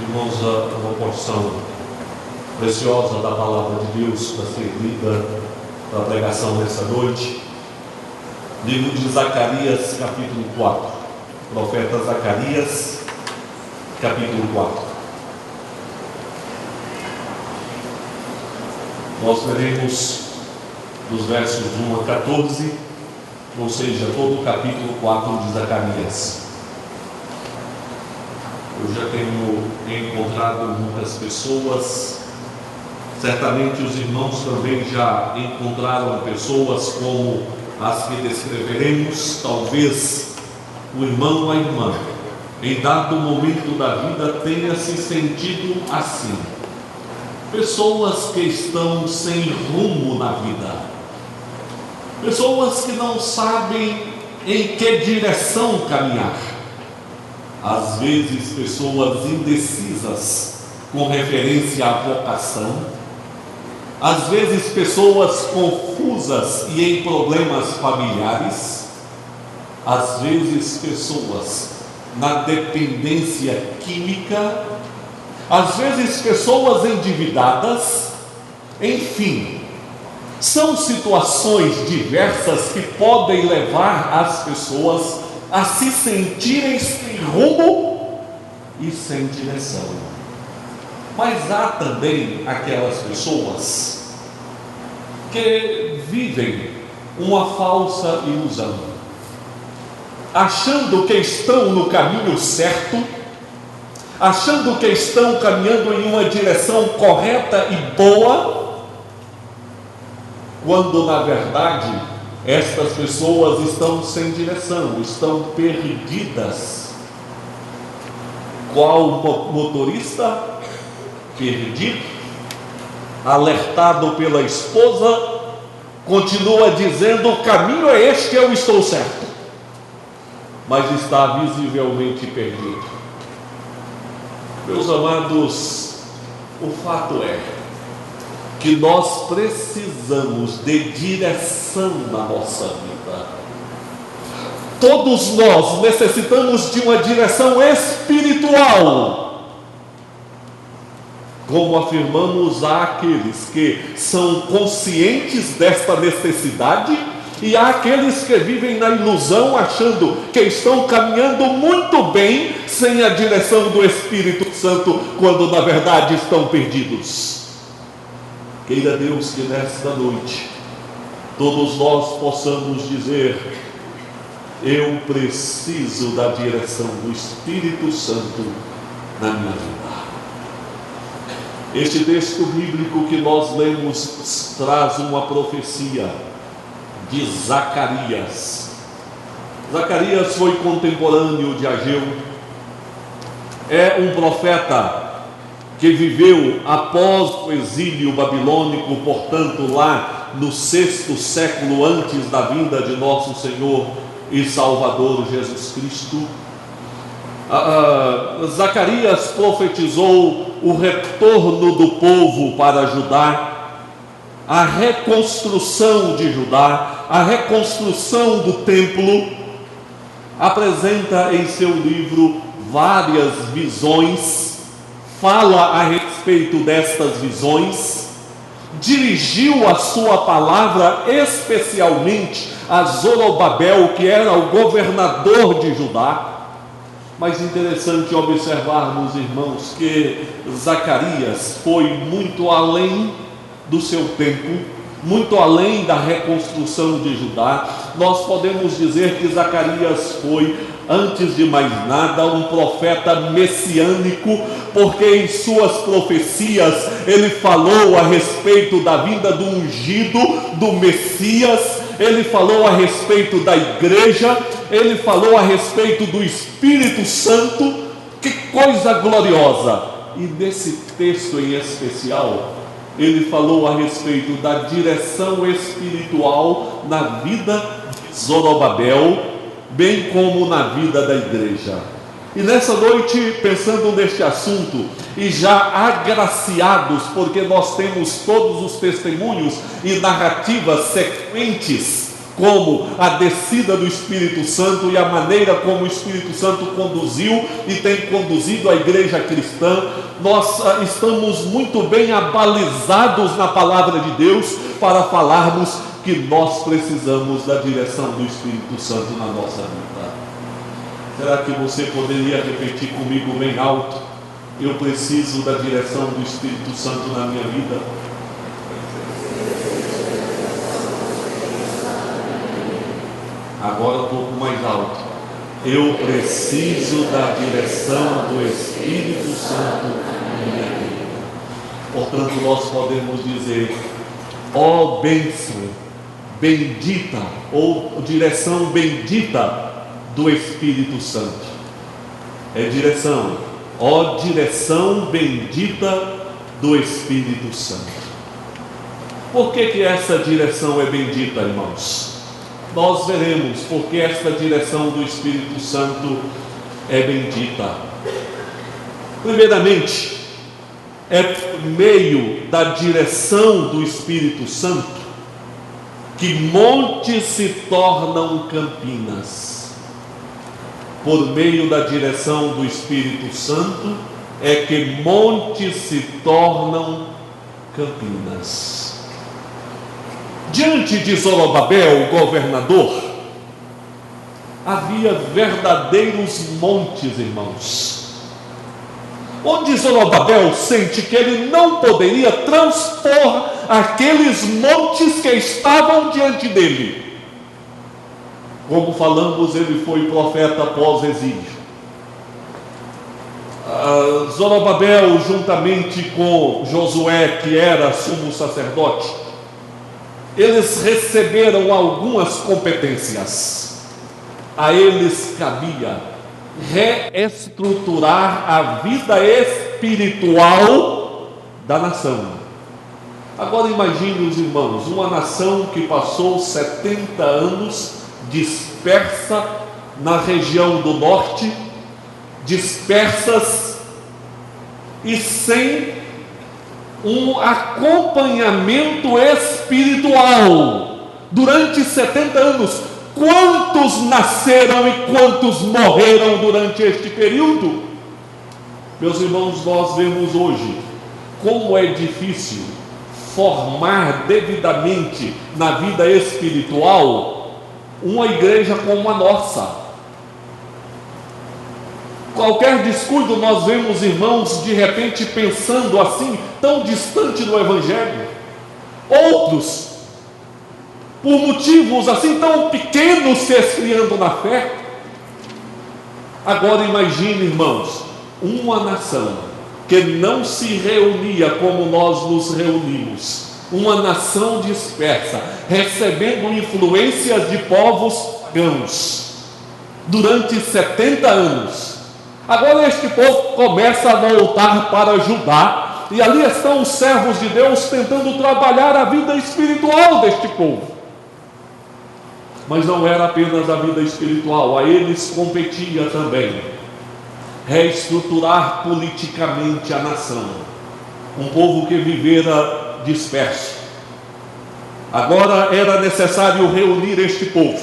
Irmãos, uma porção preciosa da palavra de Deus para ser lida para a pregação nessa noite. Livro de Zacarias, capítulo 4. Profeta Zacarias, capítulo 4. Nós veremos dos versos 1 a 14, ou seja, todo o capítulo 4 de Zacarias. Eu já tenho encontrado muitas pessoas, certamente os irmãos também já encontraram pessoas como as que descreveremos. Talvez o irmão ou a irmã, em dado momento da vida, tenha se sentido assim. Pessoas que estão sem rumo na vida, pessoas que não sabem em que direção caminhar. Às vezes, pessoas indecisas com referência à vocação. Às vezes, pessoas confusas e em problemas familiares. Às vezes, pessoas na dependência química. Às vezes, pessoas endividadas. Enfim, são situações diversas que podem levar as pessoas a se sentirem sem rumo e sem direção. Mas há também aquelas pessoas que vivem uma falsa ilusão, achando que estão no caminho certo, achando que estão caminhando em uma direção correta e boa, quando na verdade estas pessoas estão sem direção, estão perdidas. Qual motorista perdido, alertado pela esposa, continua dizendo: o caminho é este, eu estou certo, mas está visivelmente perdido. Meus amados, o fato é que nós precisamos de direção na nossa vida. Todos nós necessitamos de uma direção espiritual. Como afirmamos, há aqueles que são conscientes desta necessidade e há aqueles que vivem na ilusão, achando que estão caminhando muito bem sem a direção do Espírito Santo, quando na verdade estão perdidos. Queira Deus que nesta noite todos nós possamos dizer: eu preciso da direção do Espírito Santo na minha vida. Este texto bíblico que nós lemos traz uma profecia de Zacarias. Zacarias foi contemporâneo de Ageu, é um profeta que viveu após o exílio babilônico, portanto lá no 6º século antes da vinda de nosso Senhor e Salvador Jesus Cristo. Zacarias profetizou o retorno do povo para Judá, a reconstrução de Judá, a reconstrução do templo. Apresenta em seu livro várias visões, fala a respeito destas visões, dirigiu a sua palavra especialmente a Zorobabel, que era o governador de Judá. Mas interessante observarmos, irmãos, que Zacarias foi muito além do seu tempo, muito além da reconstrução de Judá. Nós podemos dizer que Zacarias foi, antes de mais nada, um profeta messiânico, porque em suas profecias ele falou a respeito da vinda do ungido, do Messias, ele falou a respeito da igreja, ele falou a respeito do Espírito Santo. Que coisa gloriosa! E nesse texto em especial, ele falou a respeito da direção espiritual na vida de Zorobabel, bem como na vida da igreja. E nessa noite, pensando neste assunto, e já agraciados, porque nós temos todos os testemunhos e narrativas sequentes como a descida do Espírito Santo e a maneira como o Espírito Santo conduziu e tem conduzido a igreja cristã. Nós estamos muito bem abalizados na palavra de Deus para falarmos que nós precisamos da direção do Espírito Santo na nossa vida. Será que você poderia repetir comigo bem alto? Eu preciso da direção do Espírito Santo na minha vida. Agora um pouco mais alto. Eu preciso da direção do Espírito Santo na minha vida. Portanto, nós podemos dizer: ó bênção bendita, ou direção bendita do Espírito Santo. É direção, ó direção bendita do Espírito Santo. Por que essa direção é bendita, irmãos? Nós veremos porque esta direção do Espírito Santo é bendita. Primeiramente, é por meio da direção do Espírito Santo que montes se tornam campinas. Por meio da direção do Espírito Santo é que montes se tornam campinas. Diante de Zorobabel, o governador, havia verdadeiros montes, irmãos, onde Zorobabel sente que ele não poderia transpor aqueles montes que estavam diante dele. Como falamos, ele foi profeta pós-exílio. Zorobabel, juntamente com Josué, que era sumo sacerdote, eles receberam algumas competências. A eles cabia reestruturar a vida espiritual da nação. Agora imagine os irmãos, uma nação que passou 70 anos dispersa na região do norte, dispersas e sem um acompanhamento espiritual durante 70 anos. Quantos nasceram e quantos morreram durante este período? Meus irmãos, nós vemos hoje como é difícil formar devidamente na vida espiritual uma igreja como a nossa. Qualquer descuido, nós vemos irmãos de repente pensando assim, tão distante do Evangelho. Outros, por motivos assim tão pequenos, se esfriando na fé. Agora imagine, irmãos, uma nação que não se reunia como nós nos reunimos. Uma nação dispersa, recebendo influências de povos pagãos durante 70 anos. Agora este povo começa a voltar para Judá, e ali estão os servos de Deus tentando trabalhar a vida espiritual deste povo. Mas não era apenas a vida espiritual, a eles competia também reestruturar politicamente a nação. Um povo que vivera disperso. Agora era necessário reunir este povo,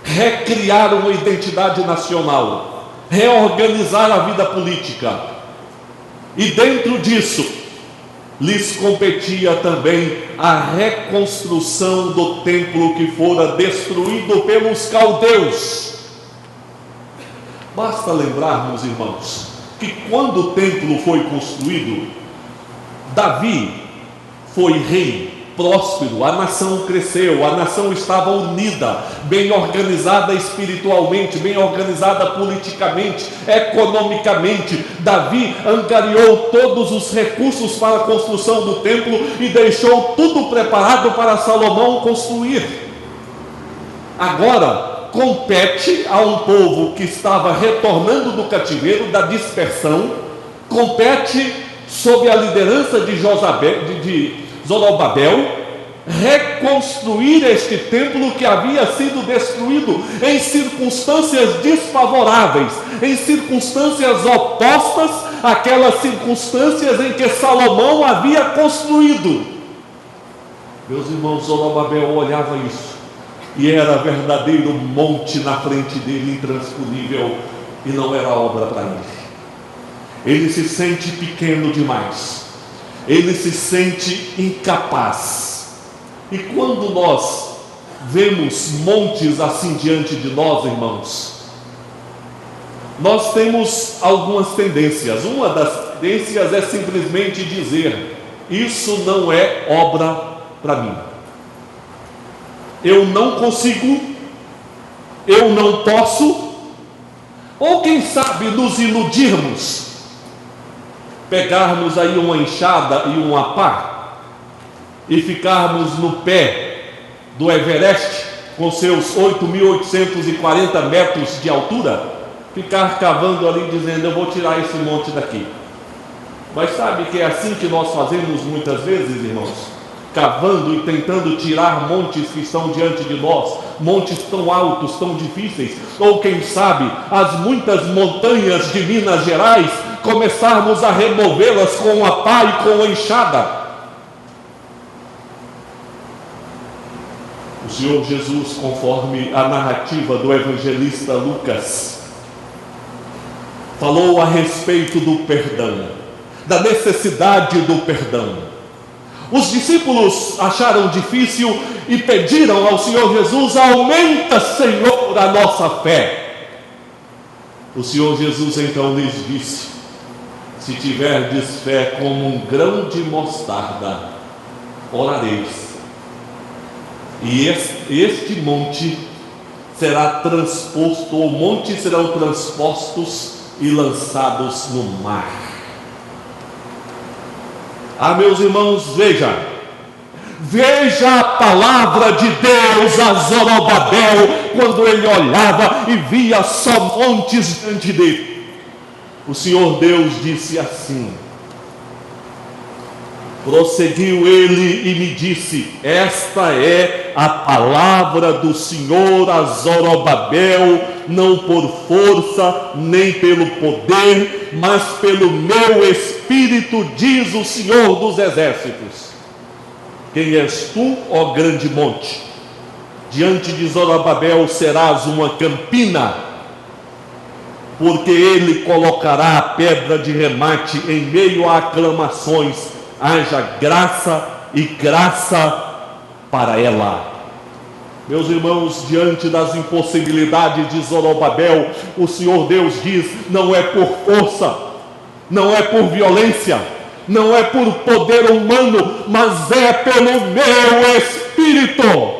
recriar uma identidade nacional, reorganizar a vida política, e dentro disso lhes competia também a reconstrução do templo que fora destruído pelos caldeus. Basta lembrarmos, irmãos, que quando o templo foi construído, Davi foi rei, próspero, a nação cresceu, a nação estava unida, bem organizada espiritualmente, bem organizada politicamente, economicamente. Davi angariou todos os recursos para a construção do templo e deixou tudo preparado para Salomão construir. Agora, compete a um povo que estava retornando do cativeiro, da dispersão, compete sob a liderança de Zorobabel, reconstruir este templo que havia sido destruído em circunstâncias desfavoráveis, em circunstâncias opostas àquelas circunstâncias em que Salomão havia construído. Meus irmãos, Zorobabel olhava isso e era verdadeiro monte na frente dele, intransponível, e não era obra para ele. Ele se sente pequeno demais, ele se sente incapaz. E quando nós vemos montes assim diante de nós, irmãos, nós temos algumas tendências. Uma das tendências é simplesmente dizer: isso não é obra para mim, eu não consigo, eu não posso. Ou quem sabe nos iludirmos, pegarmos aí uma enxada e uma pá e ficarmos no pé do Everest com seus 8.840 metros de altura, ficar cavando ali dizendo: eu vou tirar esse monte daqui. Mas sabe que é assim que nós fazemos muitas vezes, irmãos? Cavando e tentando tirar montes que estão diante de nós, montes tão altos, tão difíceis. Ou quem sabe, as muitas montanhas de Minas Gerais, começarmos a removê-las com a pá e com a enxada. O Senhor Jesus, conforme a narrativa do evangelista Lucas, falou a respeito do perdão, da necessidade do perdão. Os discípulos acharam difícil e pediram ao Senhor Jesus: aumenta, Senhor, a nossa fé. O Senhor Jesus então lhes disse: se tiverdes fé como um grão de mostarda, orareis, e este monte será transposto, ou montes serão transpostos e lançados no mar. Ah, meus irmãos, veja a palavra de Deus a Zorobabel, quando ele olhava e via só montes diante dele. O Senhor Deus disse assim, prosseguiu ele e me disse: esta é a palavra do Senhor a Zorobabel, não por força nem pelo poder, mas pelo meu Espírito, diz o Senhor dos Exércitos. Quem és tu, ó grande monte? Diante de Zorobabel serás uma campina, porque ele colocará a pedra de remate em meio a aclamações. Haja graça e graça para ela. Meus irmãos, diante das impossibilidades de Zorobabel, o Senhor Deus diz: não é por força, não é por violência, não é por poder humano, mas é pelo meu Espírito.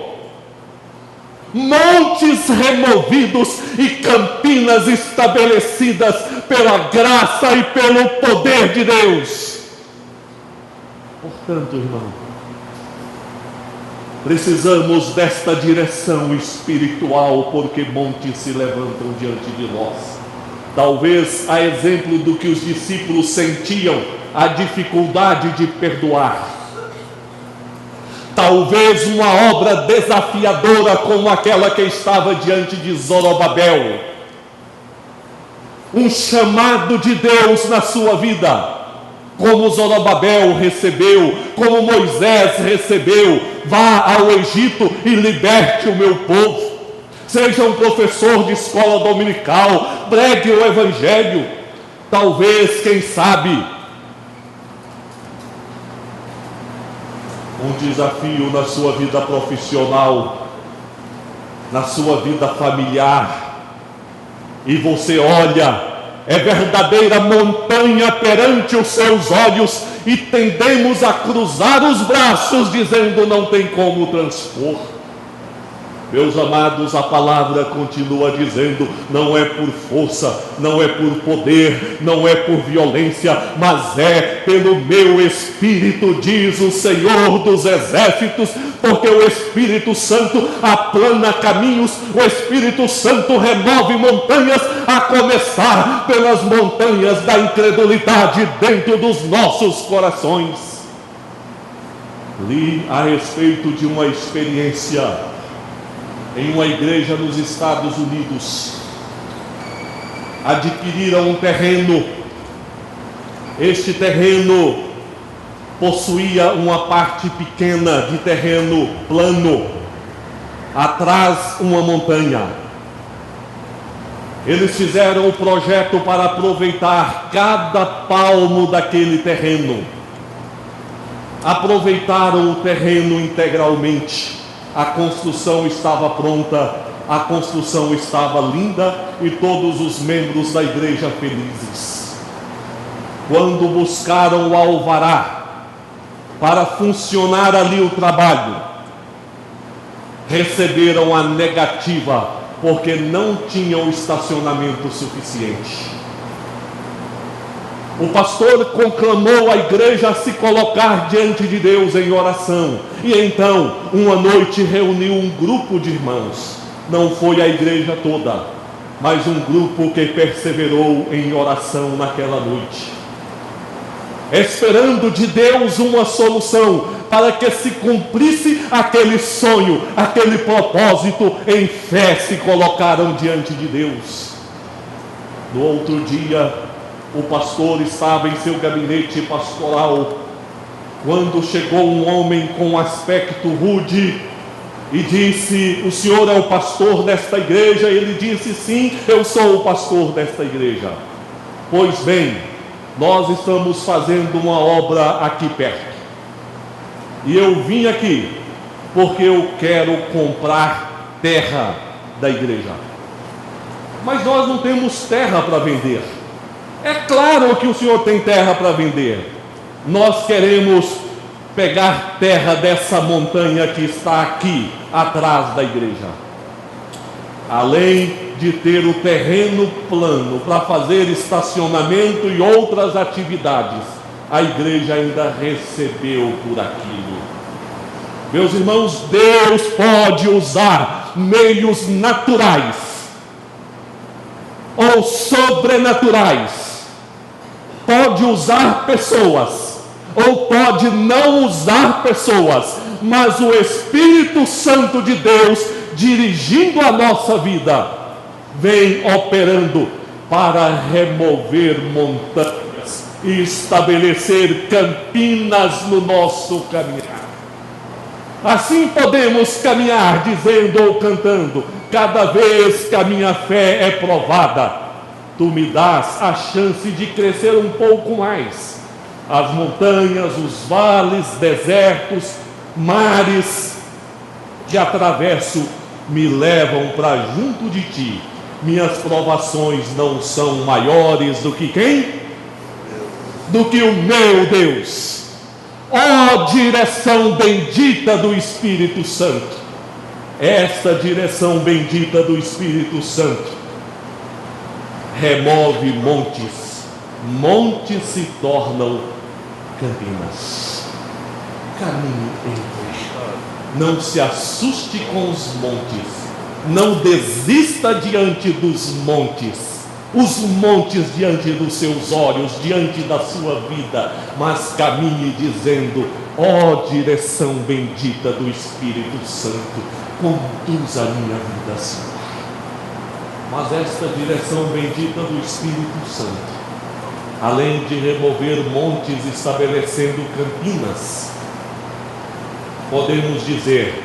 Montes removidos e campinas estabelecidas pela graça e pelo poder de Deus. Portanto, irmão, precisamos desta direção espiritual, porque montes se levantam diante de nós. Talvez a exemplo do que os discípulos sentiam, a dificuldade de perdoar. Talvez uma obra desafiadora como aquela que estava diante de Zorobabel. Um chamado de Deus na sua vida, como Zorobabel recebeu, como Moisés recebeu: vá ao Egito e liberte o meu povo. Seja um professor de escola dominical, pregue o Evangelho. Talvez, quem sabe, um desafio na sua vida profissional, na sua vida familiar, e você olha, é verdadeira montanha perante os seus olhos, e tendemos a cruzar os braços dizendo: não tem como transpor. Meus amados, a palavra continua dizendo: não é por força, não é por poder, não é por violência, mas é pelo meu Espírito, diz o Senhor dos Exércitos, porque o Espírito Santo aplana caminhos, o Espírito Santo remove montanhas, a começar pelas montanhas da incredulidade dentro dos nossos corações. Li a respeito de uma experiência em uma igreja nos Estados Unidos. Adquiriram um terreno. Este terreno possuía uma parte pequena de terreno plano. atrás uma montanha. Eles fizeram o projeto para aproveitar cada palmo daquele terreno. Aproveitaram o terreno integralmente. A construção estava pronta, a construção estava linda e todos os membros da igreja felizes. Quando buscaram o alvará para funcionar ali o trabalho, receberam a negativa, porque não tinham estacionamento suficiente. O pastor conclamou a igreja a se colocar diante de Deus em oração. E então, uma noite, reuniu um grupo de irmãos. Não foi a igreja toda, mas um grupo que perseverou em oração naquela noite, esperando de Deus uma solução para que se cumprisse aquele sonho, aquele propósito. Em fé se colocaram diante de Deus. No outro dia, o pastor estava em seu gabinete pastoral, quando chegou um homem com aspecto rude e disse: o senhor é o pastor desta igreja? Ele disse: sim, eu sou o pastor desta igreja. Pois bem, nós estamos fazendo uma obra aqui perto, e eu vim aqui porque eu quero comprar terra da igreja. Mas nós não temos terra para vender. É claro que o senhor tem terra para vender. Nós queremos pegar terra dessa montanha que está aqui atrás da igreja. Além de ter o terreno plano para fazer estacionamento e outras atividades, a igreja ainda recebeu por aquilo. Meus irmãos, Deus pode usar meios naturais ou sobrenaturais. Pode usar pessoas ou pode não usar pessoas, mas o Espírito Santo de Deus, dirigindo a nossa vida, vem operando para remover montanhas e estabelecer campinas no nosso caminhar. Assim podemos caminhar dizendo ou cantando: cada vez que a minha fé é provada, tu me dás a chance de crescer um pouco mais. As montanhas, os vales, desertos, mares que atravesso me levam para junto de ti. Minhas provações não são maiores do que quem? Do que o meu Deus. Ó direção bendita do Espírito Santo. Esta direção bendita do Espírito Santo remove montes. Montes se tornam campinas. Caminhe em fé. Não se assuste com os montes. Não desista diante dos montes. Os montes diante dos seus olhos, diante da sua vida. Mas caminhe dizendo: ó direção bendita do Espírito Santo, conduz a minha vida, Senhor. Mas esta direção bendita do Espírito Santo, além de remover montes estabelecendo campinas, podemos dizer,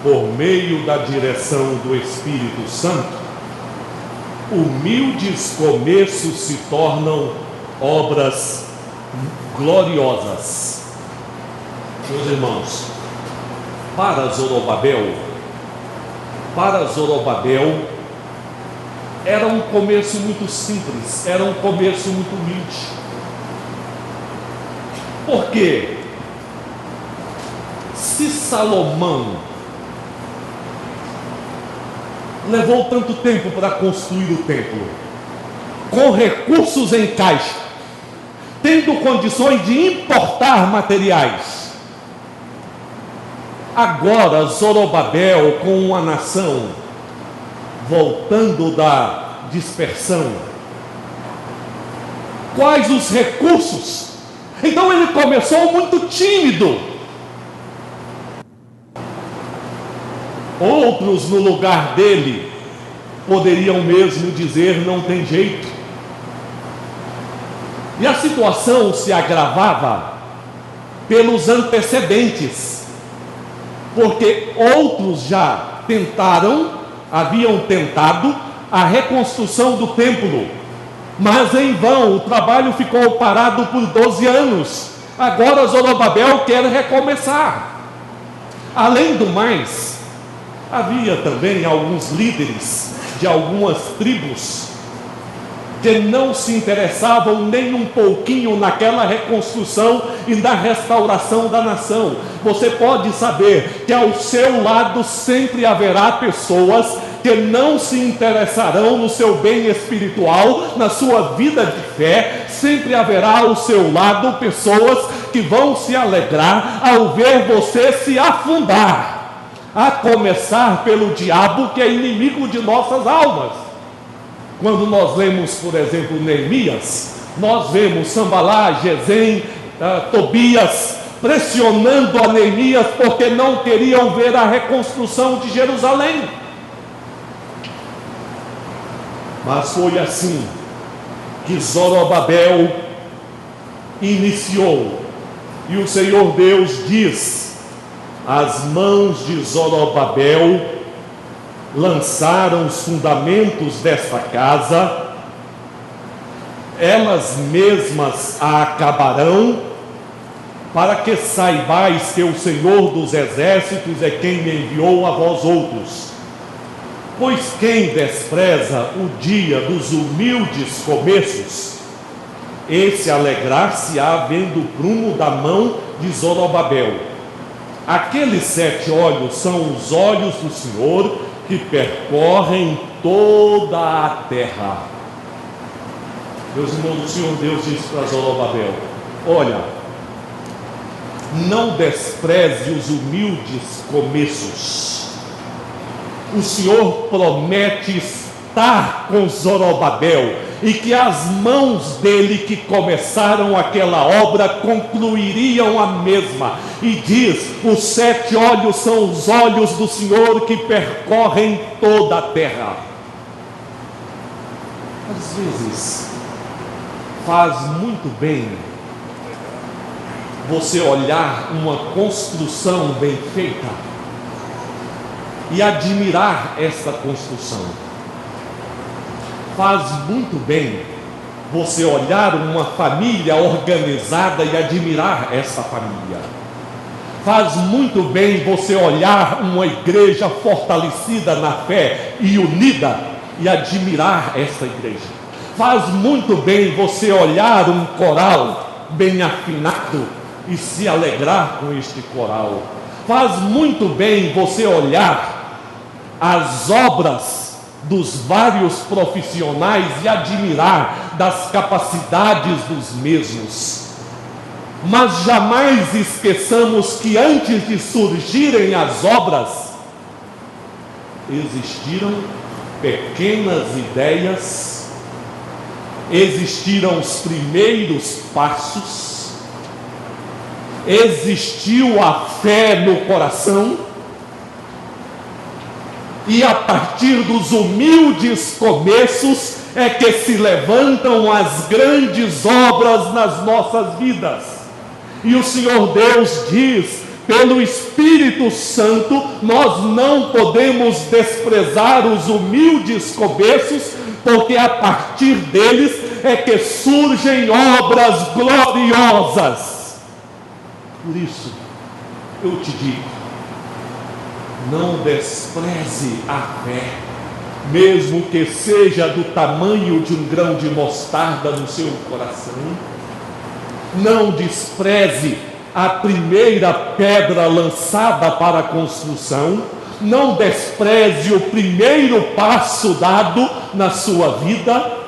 por meio da direção do Espírito Santo, humildes começos se tornam obras gloriosas. Meus irmãos, para Zorobabel era um começo muito simples, era um começo muito humilde. Por quê? Se Salomão levou tanto tempo para construir o templo, com recursos em caixa, tendo condições de importar materiais, agora Zorobabel, com uma nação voltando da dispersão, quais os recursos? Então ele começou muito tímido. Outros no lugar dele poderiam mesmo dizer: não tem jeito. E a situação se agravava pelos antecedentes, porque outros já haviam tentado a reconstrução do templo, mas em vão. O trabalho ficou parado por 12 anos. Agora Zorobabel quer recomeçar. Além do mais, havia também alguns líderes de algumas tribos que não se interessavam nem um pouquinho naquela reconstrução e na restauração da nação. Você pode saber que ao seu lado sempre haverá pessoas que não se interessarão no seu bem espiritual, na sua vida de fé. Sempre haverá ao seu lado pessoas que vão se alegrar ao ver você se afundar, a começar pelo diabo, que é inimigo de nossas almas. Quando nós lemos, por exemplo, Neemias, nós vemos Sambalá, Gesem, Tobias pressionando a Neemias porque não queriam ver a reconstrução de Jerusalém. Mas foi assim que Zorobabel iniciou. E o Senhor Deus diz: as mãos de Zorobabel lançaram os fundamentos desta casa, elas mesmas a acabarão, para que saibais que o Senhor dos exércitos é quem me enviou a vós outros. Pois quem despreza o dia dos humildes começos, esse alegrar-se-á vendo o prumo da mão de Zorobabel. Aqueles 7 olhos são os olhos do Senhor, que percorrem toda a terra. Meus irmãos, o Senhor Deus disse para Zorobabel: olha, não despreze os humildes começos. O Senhor promete estar com Zorobabel, e que as mãos dele que começaram aquela obra concluiriam a mesma. E diz: os 7 olhos são os olhos do Senhor que percorrem toda a terra. Às vezes faz muito bem você olhar uma construção bem feita e admirar essa construção. Faz muito bem você olhar uma família organizada e admirar essa família. Faz muito bem você olhar uma igreja fortalecida na fé e unida e admirar essa igreja. Faz muito bem você olhar um coral bem afinado e se alegrar com este coral. Faz muito bem você olhar as obras dos vários profissionais e admirar das capacidades dos mesmos. Mas jamais esqueçamos que antes de surgirem as obras, existiram pequenas ideias, existiram os primeiros passos, existiu a fé no coração, e a partir dos humildes começos é que se levantam as grandes obras nas nossas vidas. E o Senhor Deus diz, pelo Espírito Santo, nós não podemos desprezar os humildes começos, porque a partir deles é que surgem obras gloriosas. Por isso, eu te digo, não despreze a fé, mesmo que seja do tamanho de um grão de mostarda no seu coração. Não despreze a primeira pedra lançada para a construção. Não despreze o primeiro passo dado na sua vida.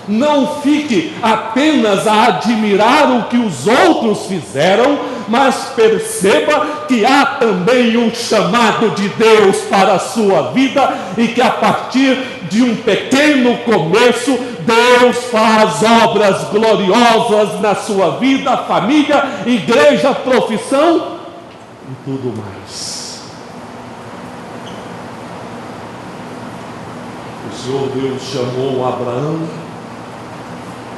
Não fique apenas a admirar o que os outros fizeram, mas perceba que há também um chamado de Deus para a sua vida, e que a partir de um pequeno começo, Deus faz obras gloriosas na sua vida, família, igreja, profissão e tudo mais. O Senhor Deus chamou Abraão,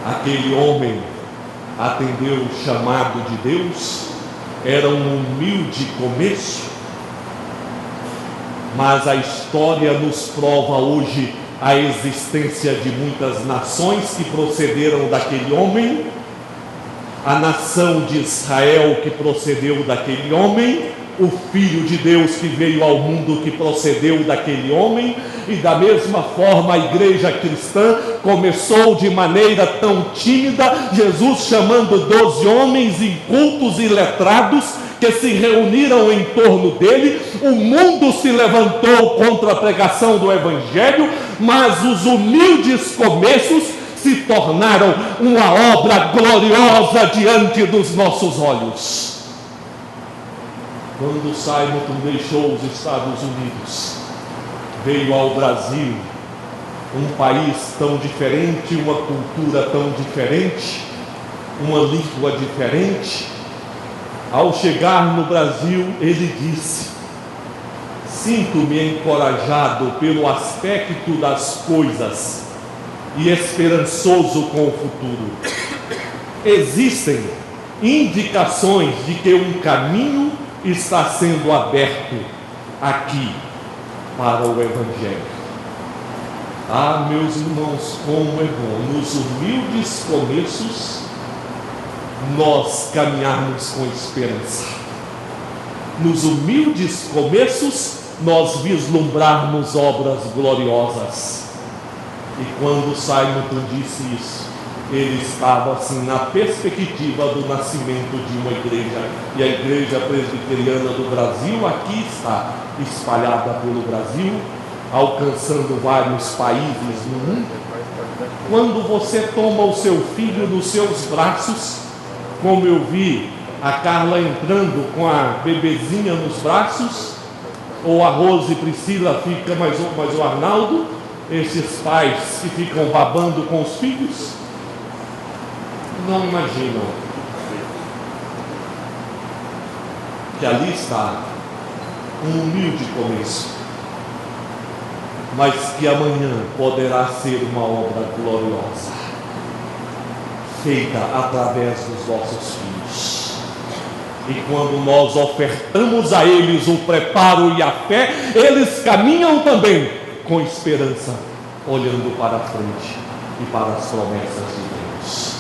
aquele homem atendeu o chamado de Deus, era um humilde começo. mas a história nos prova hoje a existência de muitas nações que procederam daquele homem, a nação de Israel que procedeu daquele homem, o Filho de Deus que veio ao mundo que procedeu daquele homem, e da mesma forma a igreja cristã começou de maneira tão tímida, Jesus chamando 12 homens incultos e letrados que se reuniram em torno dele. O mundo se levantou contra a pregação do Evangelho, mas os humildes começos se tornaram uma obra gloriosa diante dos nossos olhos. Quando Simon deixou os Estados Unidos, veio ao Brasil, um país tão diferente, uma cultura tão diferente, uma língua diferente. Ao chegar no Brasil, ele disse: sinto-me encorajado pelo aspecto das coisas e esperançoso com o futuro. Existem indicações de que um caminho está sendo aberto aqui para o Evangelho. Ah, meus irmãos, como é bom nos humildes começos nós caminharmos com esperança. Nos humildes começos nós vislumbrarmos obras gloriosas. E quando Simon disse isso, ele estava assim na perspectiva do nascimento de uma igreja, e a igreja presbiteriana do Brasil aqui está espalhada pelo Brasil, alcançando vários países no mundo. Quando você toma o seu filho nos seus braços, como eu vi a Carla entrando com a bebezinha nos braços, ou a Rose e Priscila fica, mas o Arnaldo, esses pais que ficam babando com os filhos, não imaginam que ali está um humilde começo, mas que amanhã poderá ser uma obra gloriosa, feita através dos nossos filhos. E quando nós ofertamos a eles o preparo e a fé, eles caminham também com esperança, olhando para a frente e para as promessas de Deus.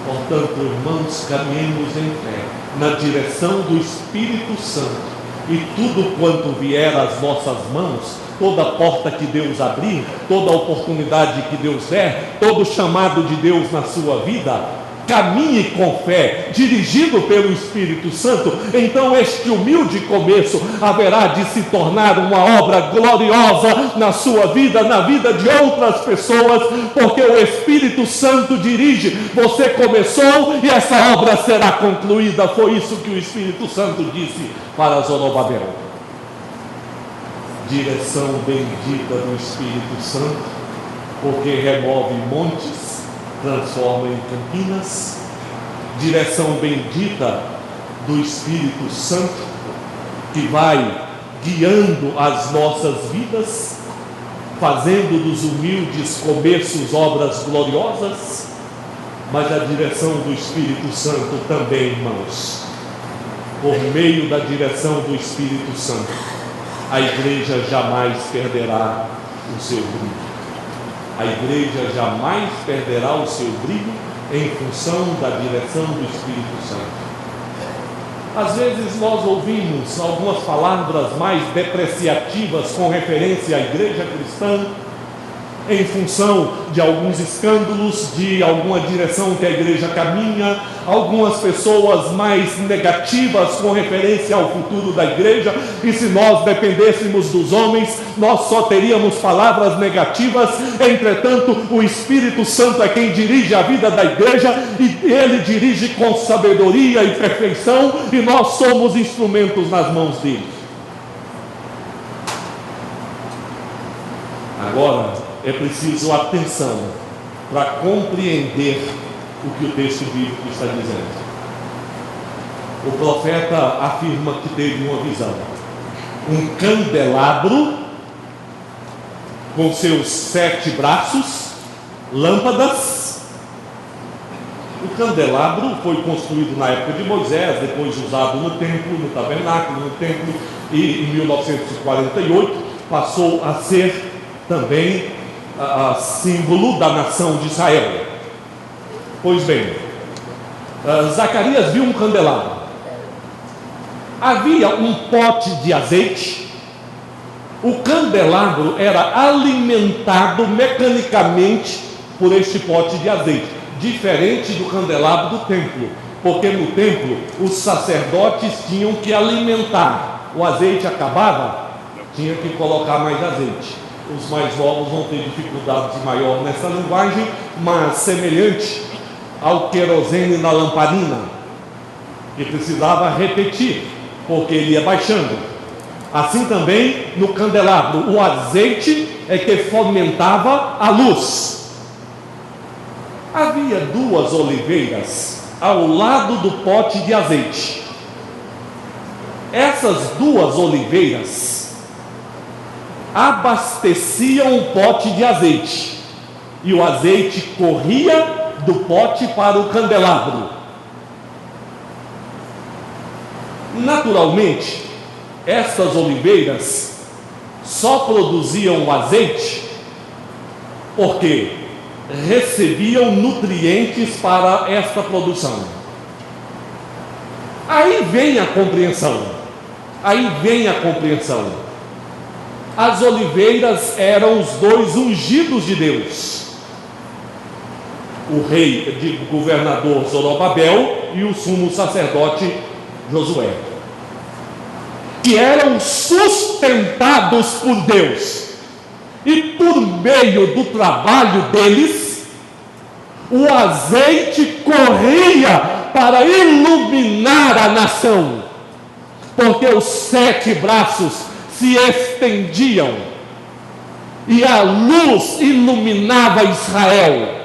Portanto, irmãos, caminhemos em fé, na direção do Espírito Santo, e tudo quanto vier às nossas mãos, toda porta que Deus abrir, toda oportunidade que Deus der, todo chamado de Deus na sua vida, caminhe com fé, dirigido pelo Espírito Santo. Então este humilde começo haverá de se tornar uma obra gloriosa na sua vida, na vida de outras pessoas, porque o Espírito Santo dirige. Você começou e essa obra será concluída. Foi isso que o Espírito Santo disse para Zorobabel. Direção bendita do Espírito Santo, porque remove montes, transforma em campinas. Direção bendita do Espírito Santo, que vai guiando as nossas vidas, fazendo dos humildes começos obras gloriosas. Mas a direção do Espírito Santo também, irmãos, por meio da direção do Espírito Santo, a igreja jamais perderá o seu brilho. A igreja jamais perderá o seu brilho em função da direção do Espírito Santo. Às vezes nós ouvimos algumas palavras mais depreciativas com referência à igreja cristã, em função de alguns escândalos, de alguma direção que a igreja caminha, algumas pessoas mais negativas com referência ao futuro da igreja, e se nós dependêssemos dos homens, nós só teríamos palavras negativas. Entretanto, o Espírito Santo é quem dirige a vida da igreja, e ele dirige com sabedoria e perfeição, e nós somos instrumentos nas mãos dele. Agora, é preciso atenção para compreender o que o texto bíblico está dizendo. O profeta afirma que teve uma visão, um candelabro com seus 7 braços, lâmpadas. O candelabro foi construído na época de Moisés, depois usado no templo, no tabernáculo, no templo, e em 1948 passou a ser também símbolo da nação de Israel. Pois bem, Zacarias viu um candelabro. Havia um pote de azeite. O candelabro era alimentado mecanicamente por este pote de azeite, diferente do candelabro do templo, porque no templo os sacerdotes tinham que alimentar. O azeite acabava, tinha que colocar mais azeite. Os mais novos vão ter dificuldade maior nessa linguagem, mas semelhante ao querosene na lamparina, que precisava repetir, porque ele ia baixando. Assim também no candelabro, o azeite é que fomentava a luz. Havia 2 oliveiras ao lado do pote de azeite. Essas 2 oliveiras abasteciam o pote de azeite, e o azeite corria do pote para o candelabro. Naturalmente, estas oliveiras só produziam o azeite porque recebiam nutrientes para esta produção. Aí vem a compreensão. As oliveiras eram os 2 ungidos de Deus: o governador Zorobabel e o sumo sacerdote Josué, que eram sustentados por Deus, e por meio do trabalho deles, o azeite corria para iluminar a nação, porque os 7 braços se estendiam e a luz iluminava Israel.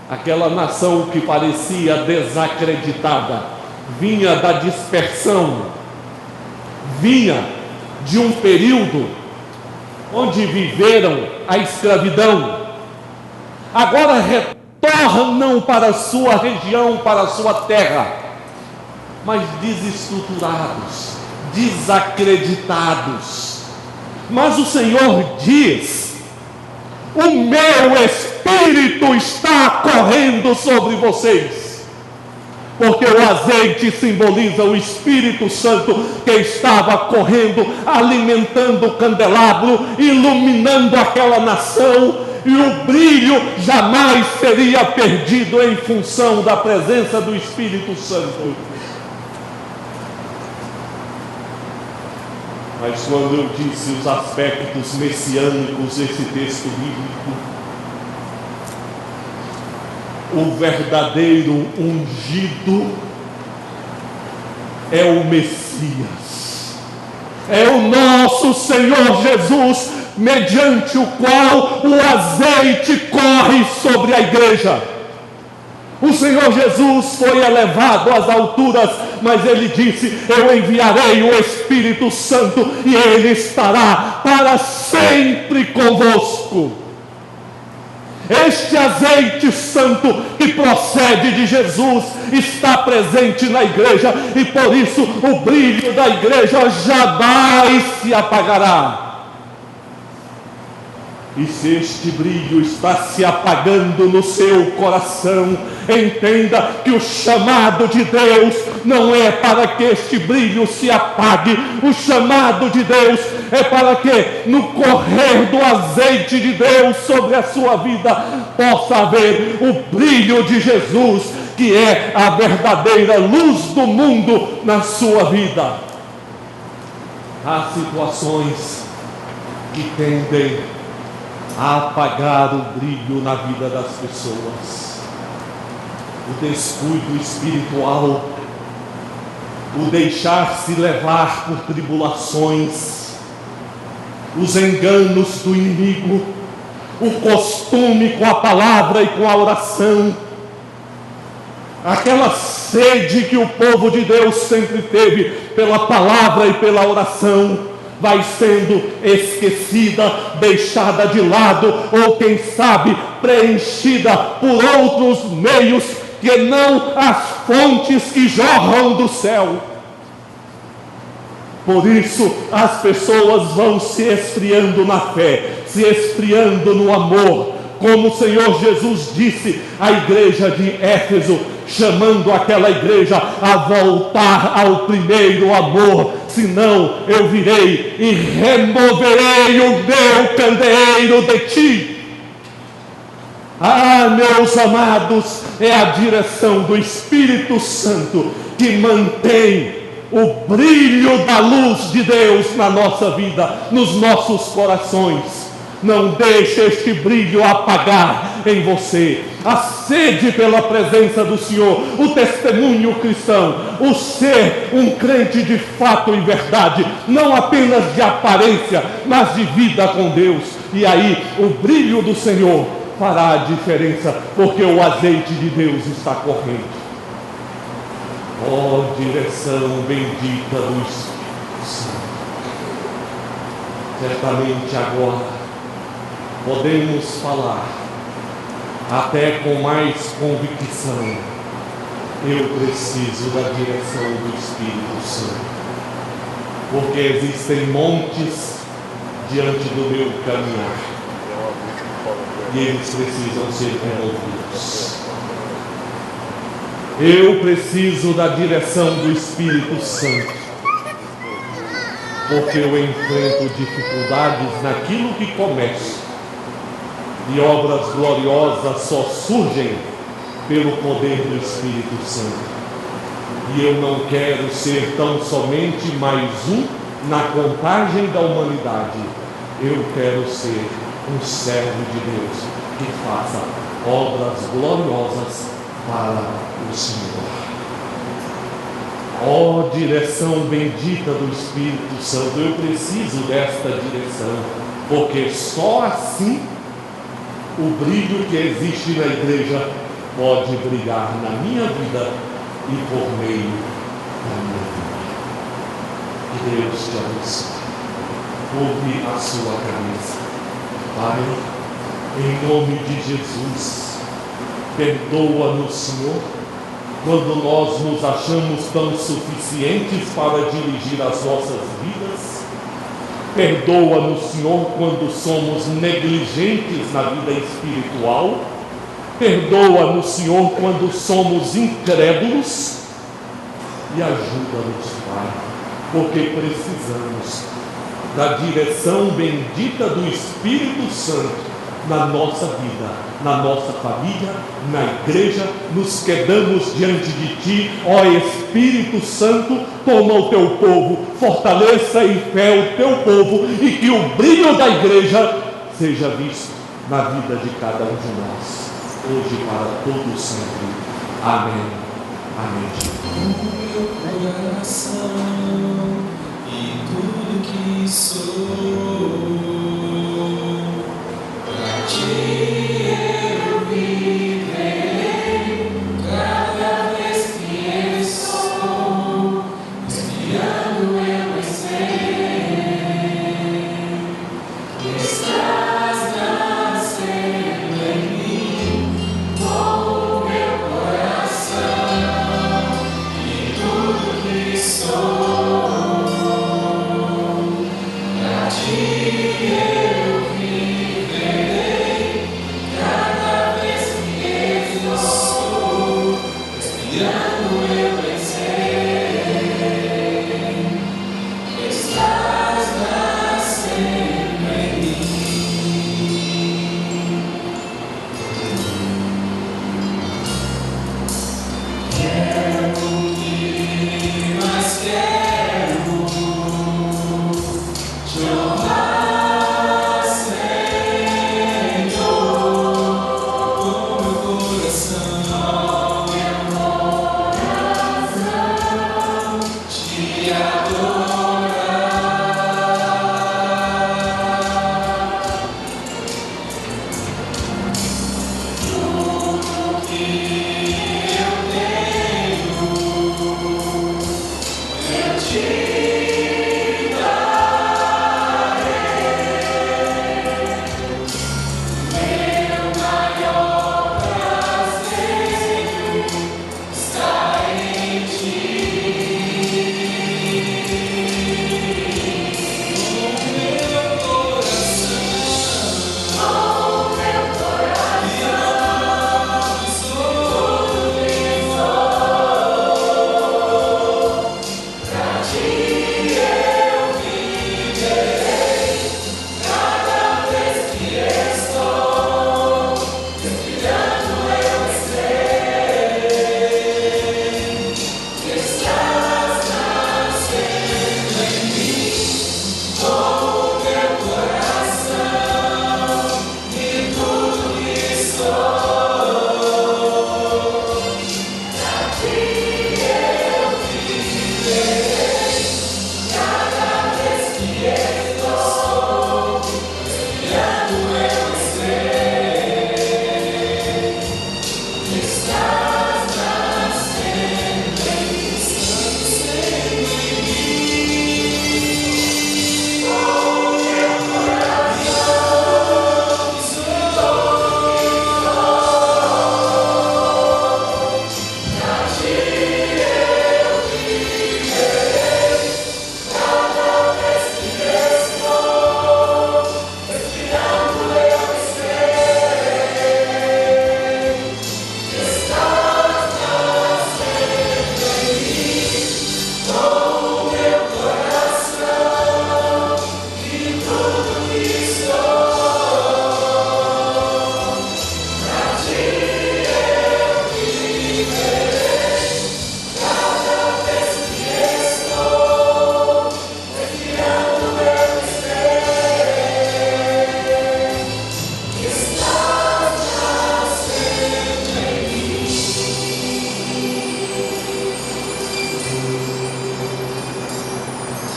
Aquela nação que parecia desacreditada vinha da dispersão, vinha de um período onde viveram a escravidão, agora retornam para a sua região, para a sua terra, mas desestruturados, desacreditados. Mas o Senhor diz: o meu Espírito está correndo sobre vocês, porque o azeite simboliza o Espírito Santo que estava correndo, alimentando o candelabro, iluminando aquela nação, e o brilho jamais seria perdido em função da presença do Espírito Santo. Mas quando eu disse os aspectos messiânicos desse texto bíblico, o verdadeiro ungido é o Messias, é o nosso Senhor Jesus, mediante o qual o azeite corre sobre a igreja. O Senhor Jesus foi elevado às alturas, mas Ele disse: eu enviarei o Espírito Santo e Ele estará para sempre convosco. Este azeite santo que procede de Jesus está presente na igreja, e por isso o brilho da igreja jamais se apagará. E se este brilho está se apagando no seu coração, entenda que o chamado de Deus não é para que este brilho se apague. O chamado de Deus é para que no correr do azeite de Deus sobre a sua vida possa haver o brilho de Jesus, que é a verdadeira luz do mundo na sua vida. Há situações que tendem a apagar o brilho na vida das pessoas: o descuido espiritual, o deixar-se levar por tribulações, os enganos do inimigo, o costume com a palavra e com a oração, aquela sede que o povo de Deus sempre teve pela palavra e pela oração, vai sendo esquecida, deixada de lado, ou quem sabe preenchida por outros meios que não as fontes que jorram do céu. Por isso as pessoas vão se esfriando na fé, se esfriando no amor, como o Senhor Jesus disse à igreja de Éfeso, chamando aquela igreja a voltar ao primeiro amor, senão eu virei e removerei o meu candeeiro de ti. Ah, meus amados, é a direção do Espírito Santo que mantém o brilho da luz de Deus na nossa vida, nos nossos corações. Não deixe este brilho apagar em você. A sede pela presença do Senhor, o testemunho cristão, o ser um crente de fato e verdade, não apenas de aparência, mas de vida com Deus. E aí o brilho do Senhor fará a diferença, porque o azeite de Deus está correndo. Oh, direção bendita do Espírito Santo. Certamente agora podemos falar até com mais convicção. Eu preciso da direção do Espírito Santo, porque existem montes diante do meu caminhar e eles precisam ser removidos. Eu preciso da direção do Espírito Santo, porque eu enfrento dificuldades naquilo que começo, e obras gloriosas só surgem pelo poder do Espírito Santo. E eu não quero ser tão somente mais um na contagem da humanidade. Eu quero ser um servo de Deus que faça obras gloriosas para o Senhor. Ó direção bendita do Espírito Santo, eu preciso desta direção, porque só assim o brilho que existe na igreja pode brilhar na minha vida e por meio da minha vida. Que Deus te abençoe. Ouve a sua cabeça. Pai, em nome de Jesus, perdoa-nos, Senhor, quando nós nos achamos tão suficientes para dirigir as nossas vidas. Perdoa-nos, Senhor, quando somos negligentes na vida espiritual. Perdoa-nos, Senhor, quando somos incrédulos. E ajuda-nos, Pai, porque precisamos da direção bendita do Espírito Santo na nossa vida, na nossa família, na igreja. Nos quedamos diante de Ti, ó Espírito Santo. Toma o Teu povo, fortaleça em fé o Teu povo, e que o brilho da igreja seja visto na vida de cada um de nós, hoje e para todo sempre. Amém. Amém. O meu coração e tudo que sou pra Ti.